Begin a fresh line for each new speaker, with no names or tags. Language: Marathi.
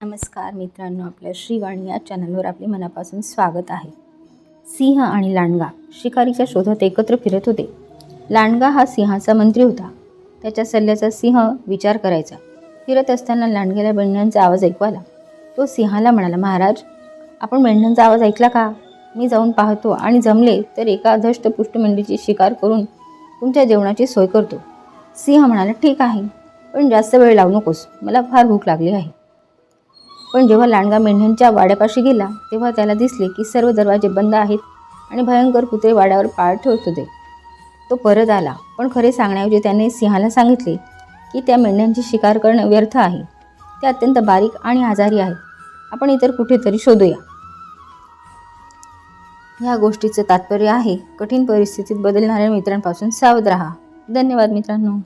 नमस्कार मित्रांनो, आपल्या श्रीवाणी या चॅनलवर आपले मनापासून स्वागत आहे. सिंह आणि लांडगा शिकारीच्या शोधात एकत्र फिरत होते. लांडगा हा सिंहाचा मंत्री होता. त्याच्या सल्ल्याचा सिंह विचार करायचा. फिरत असताना लांडग्याला मेंढ्यांचा आवाज ऐकू आला. तो सिंहाला म्हणाला, महाराज, आपण मेंढ्यांचा आवाज ऐकला का? मी जाऊन पाहतो आणि जमले तर एका धष्टपुष्ट मेंढीची शिकार करून तुमच्या जेवणाची सोय करतो. सिंह म्हणाला, ठीक आहे, पण जास्त वेळ लावू नकोस, मला फार भूक लागली आहे. पण जेव्हा लांडगा मेंढ्यांच्या वाड्यापाशी गेला तेव्हा त्याला दिसले की सर्व दरवाजे बंद आहेत आणि भयंकर कुत्रे वाड्यावर पाळ ठेवत होते. तो परत आला, पण खरे सांगण्याऐवजी त्याने सिंहाला सांगितले की त्या मेंढ्यांची शिकार करणं व्यर्थ आहे. ते अत्यंत बारीक आणि आजारी आहेत. आपण इतर कुठेतरी शोधूया. ह्या गोष्टीचं तात्पर्य आहे, कठीण परिस्थितीत बदलणाऱ्या मित्रांपासून सावध राहा. धन्यवाद मित्रांनो.